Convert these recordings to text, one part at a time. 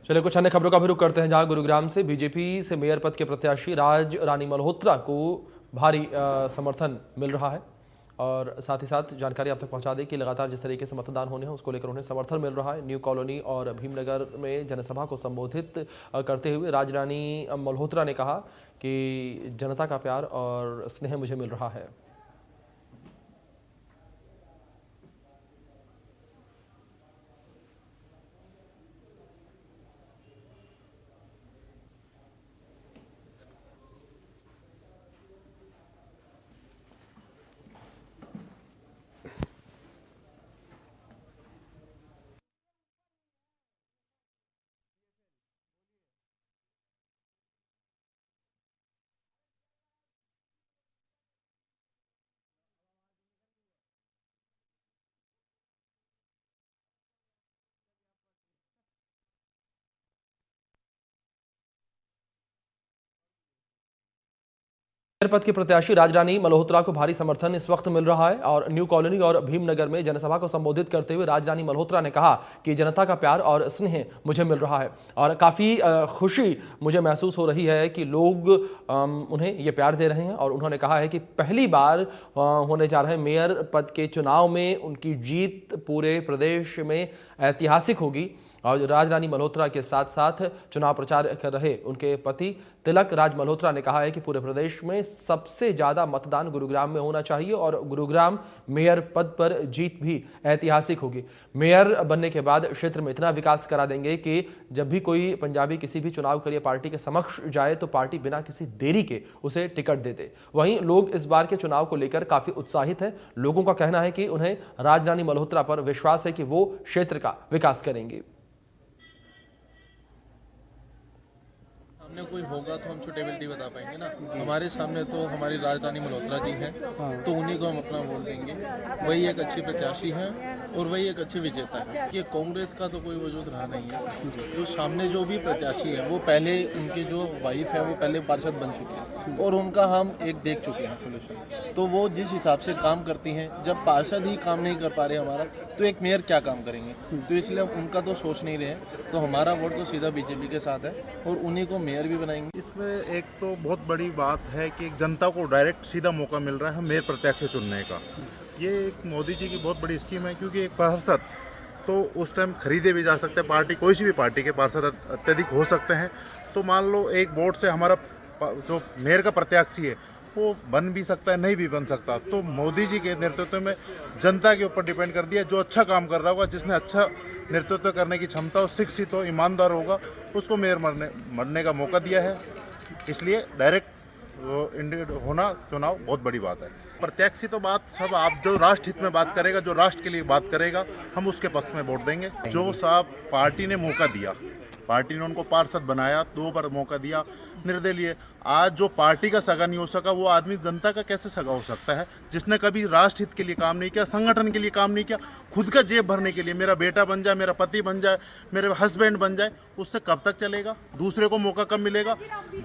चलिए कुछ अन्य खबरों का भी रुख करते हैं, जहां गुरुग्राम से बीजेपी से मेयर पद के प्रत्याशी राज रानी मल्होत्रा को भारी समर्थन मिल रहा है। और साथ ही साथ जानकारी आप तक पहुंचा दें कि लगातार जिस तरीके से मतदान होने हैं उसको लेकर उन्हें समर्थन मिल रहा है। न्यू कॉलोनी और भीमनगर में जनसभा को संबोधित करते हुए राज रानी मल्होत्रा ने कहा कि जनता का प्यार और स्नेह मुझे मिल रहा है। मेयर पद के प्रत्याशी राज रानी मल्होत्रा को भारी समर्थन इस वक्त मिल रहा है और न्यू कॉलोनी और भीमनगर में जनसभा को संबोधित करते हुए राज रानी मल्होत्रा ने कहा कि जनता का प्यार और स्नेह मुझे मिल रहा है और काफ़ी खुशी मुझे महसूस हो रही है कि लोग उन्हें ये प्यार दे रहे हैं। और उन्होंने कहा है कि पहली बार होने जा रहे मेयर पद के चुनाव में उनकी जीत पूरे प्रदेश में ऐतिहासिक होगी। और राज रानी मल्होत्रा के साथ साथ चुनाव प्रचार कर रहे उनके पति तिलक राज मल्होत्रा ने कहा है कि पूरे प्रदेश में सबसे ज़्यादा मतदान गुरुग्राम में होना चाहिए और गुरुग्राम मेयर पद पर जीत भी ऐतिहासिक होगी। मेयर बनने के बाद क्षेत्र में इतना विकास करा देंगे कि जब भी कोई पंजाबी किसी भी चुनाव के लिए पार्टी के समक्ष जाए तो पार्टी बिना किसी देरी के उसे टिकट दे दे। वहीं लोग इस बार के चुनाव को लेकर काफ़ी उत्साहित हैं। लोगों का कहना है कि उन्हें राज रानी मल्होत्रा पर विश्वास है कि वो क्षेत्र का विकास करेंगे। सामने कोई होगा तो हम सुटेबिलिटी बता पाएंगे ना। हमारे सामने तो हमारी राज रानी मल्होत्रा जी हैं, तो उन्हीं को हम अपना वोट देंगे। वही एक अच्छी प्रत्याशी हैं और वही एक अच्छी विजेता है। ये कांग्रेस का तो कोई वजूद रहा नहीं है। जो सामने जो भी प्रत्याशी है वो पहले उनके जो वाइफ है वो पहले पार्षद बन चुके हैं और उनका हम एक देख चुके हैं सोल्यूशन। तो वो जिस हिसाब से काम करती हैं, जब पार्षद ही काम नहीं कर पा रहे हमारा, तो एक मेयर क्या काम करेंगे। तो इसलिए हम उनका तो सोच नहीं रहे हैं। तो हमारा वोट तो सीधा बीजेपी के साथ है और उन्हीं को मेयर भी बनाएंगे। इसमें एक तो बहुत बड़ी बात है कि जनता को डायरेक्ट सीधा मौका मिल रहा है मेयर प्रत्यक्ष चुनने का। ये एक मोदी जी की बहुत बड़ी स्कीम है, क्योंकि एक पार्षद तो उस टाइम खरीदे भी जा सकते हैं। पार्टी कोई सी भी पार्टी के पार्षद अत्यधिक हो सकते हैं। तो मान लो एक वोट से हमारा जो मेयर का प्रत्याशी है वो बन भी सकता है, नहीं भी बन सकता। तो मोदी जी के नेतृत्व में जनता के ऊपर डिपेंड कर दिया। जो अच्छा काम कर रहा होगा, जिसने अच्छा नेतृत्व करने की क्षमता हो, शिक्षित हो, ईमानदार होगा, उसको मेयर बनने का मौका दिया है। इसलिए डायरेक्ट होना चुनाव बहुत बड़ी बात है। प्रत्याशी तो बात सब आप जो राष्ट्र हित में बात करेगा, जो राष्ट्र के लिए बात करेगा, हम उसके पक्ष में वोट देंगे। जो साहब पार्टी ने मौका दिया, पार्टी ने उनको पार्षद बनाया, 2 बार मौका दिया, निर्दलीय। आज जो पार्टी का सगा नहीं हो सका, वो आदमी जनता का कैसे सगा हो सकता है? जिसने कभी राष्ट्र हित के लिए काम नहीं किया, संगठन के लिए काम नहीं किया, खुद का जेब भरने के लिए, मेरा बेटा बन जाए, मेरा पति बन जाए, मेरे हस्बैंड बन जाए, उससे कब तक चलेगा? दूसरे को मौका कब मिलेगा?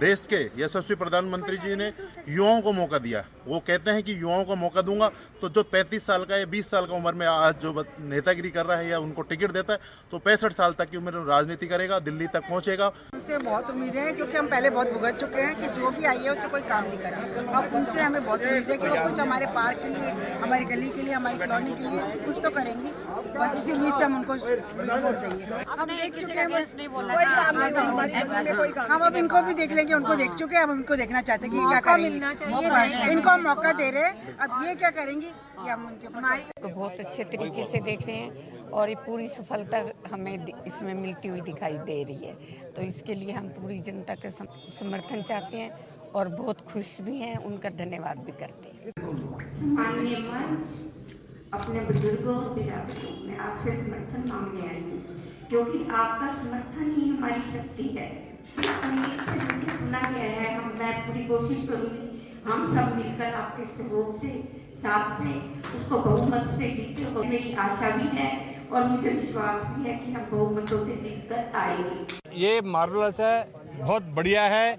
देश के यशस्वी प्रधानमंत्री जी ने युवाओं को मौका दिया। वो कहते हैं कि युवाओं को मौका दूंगा, तो जो 35 साल का या 20 साल का उम्र में आज जो नेतागिरी कर रहा है या उनको टिकट देता है, तो 65 साल तक की उम्र में राजनीति करेगा, दिल्ली तक पहुँचेगा। उनसे बहुत उम्मीदें हैं, क्योंकि हम पहले बहुत भुगत चुके हैं कि जो भी आई है उससे कोई काम नहीं करा। अब उनसे हमें बहुत उम्मीद है कि वो कुछ हमारे पार्क के लिए, हमारी गली के लिए, हमारी कॉलोनी के लिए कुछ तो करेंगी। बस इसी उम्मीद से हम उनको वोट देंगे। हम देख चुके हैं, हम अब इनको भी देख लेंगे। उनको देख चुके हैं, हम इनको देखना चाहते हैं कि क्या करेंगे। इनको मौका दे रहे, अब ये क्या करेंगे ये हम उनके बहुत अच्छे तरीके से देख रहे हैं और ये पूरी सफलता हमें इसमें मिलती हुई दिखाई दे रही है। तो इसके लिए हम पूरी जनता का समर्थन चाहते हैं और बहुत खुश भी हैं, उनका धन्यवाद भी करते हैं। सम्मानीय मंच, अपने बुजुर्गों और बिरादरों में आपसे समर्थन मांगने आई हूँ, क्योंकि आपका समर्थन ही हमारी शक्ति है। इस उम्मीद से मुझे चुना गया है। मैं पूरी कोशिश करूँगी हम सब मिलकर आपके सहयोग से, साथ से उसको बहुमत से जीते। और मेरी आशा भी है और मुझे विश्वास भी है कि हम बहुमतों से जीत कर आएंगे। ये मार्वलस है, बहुत बढ़िया है।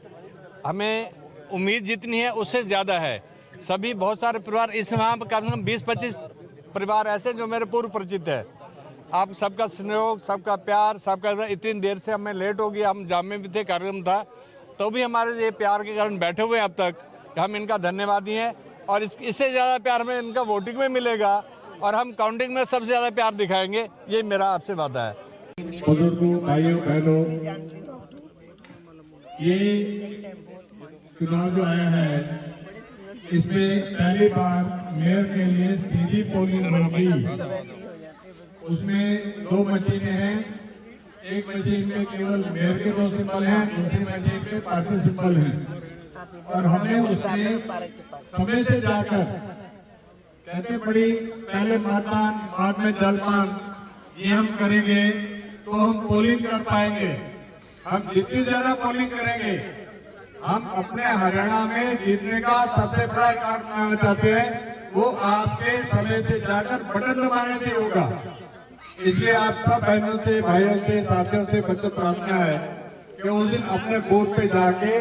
हमें उम्मीद जितनी है उससे ज़्यादा है। सभी बहुत सारे परिवार इस वहाँ पर कम से कम 20-25 परिवार ऐसे जो मेरे पूर्व परिचित है। आप सबका सहयोग, सबका प्यार, सबका, इतनी देर से हमें लेट हो गया, हम जाम में भी थे, कार्यक्रम था, तो भी हमारे ये प्यार के कारण बैठे हुए अब तक, हम इनका धन्यवादी हैं। और इससे ज़्यादा प्यार हमें इनका वोटिंग में मिलेगा और हम काउंटिंग में सबसे ज़्यादा प्यार दिखाएंगे, ये मेरा आपसे वादा है। बुजुर्गों, भाइयों बहनों, ये चुनाव जो आया है इसमें पहली बार मेयर के लिए सीधी पोलिंग होगी। उसमें 2 मशीनें हैं, एक मशीन में केवल मेयर के 2 सिंबल हैं, दूसरी मशीन में पार्टी सिंबल हैं। और हमें उसमें समय से जाकर कहते बड़ी पहले मतदान बाद में जलपान ये हम करेंगे तो हम पोलिंग कर पाएंगे। हम जितनी ज्यादा पोलिंग करेंगे, हम अपने हरियाणा में जीतने का सबसे बड़ा रिकॉर्ड बनाना चाहते हैं, वो आपके समय से जाकर बटन दबाने से होगा। इसलिए आप सब बहनों से, भाइयों से, साथियों से बच्चों प्रार्थना है कि उस दिन अपने बूथ पे जाके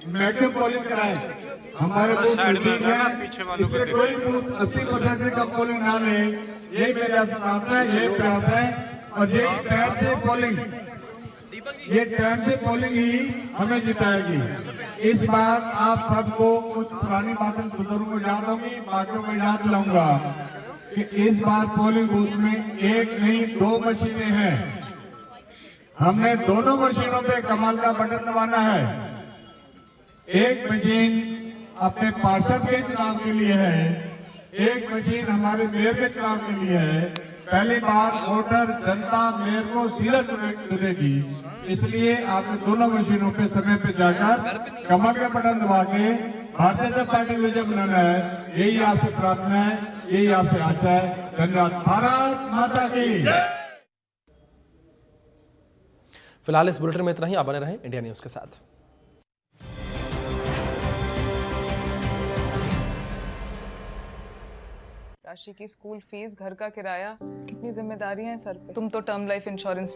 मैक्सिमम पोलिंग कराएं। हमारे बूथ नजदीक है, इससे कोई बूथ 80% से कम पोलिंग ना ले, यही मेरी प्रार्थना है, यही प्रयास है। और ये टाइम से पोलिंग, ये टाइम से पोलिंग ही हमें जिताएगी। इस बार आप सबको कुछ पुरानी बातें बुजुर्गों को याद होगी, बाकियों को याद दिलाऊंगा कि इस बार पोलिंग बूथ में 1 नहीं 2 मशीनें हैं। हमने दोनों मशीनों पे कमाल का बटन दबाना है। एक मशीन अपने पार्षद के चुनाव के लिए है, एक मशीन हमारे मेयर के चुनाव के लिए है। पहली बार वोटर जनता मेयर को सीधा चुनेगी, इसलिए आपने दोनों मशीनों पे समय पे जाकर कमल का बटन दबा के भारतीय जनता पार्टी विजय बनाना है। यही आपसे प्रार्थना है, यही आपसे आशा है। धन्यवाद। भारत माता की। फिलहाल इस बुलेटिन में इतना ही। आप बने रहें इंडिया न्यूज के साथ। राशि की स्कूल फीस, घर का किराया, कितनी जिम्मेदारियां हैं सर पे। तुम तो टर्म लाइफ इंश्योरेंस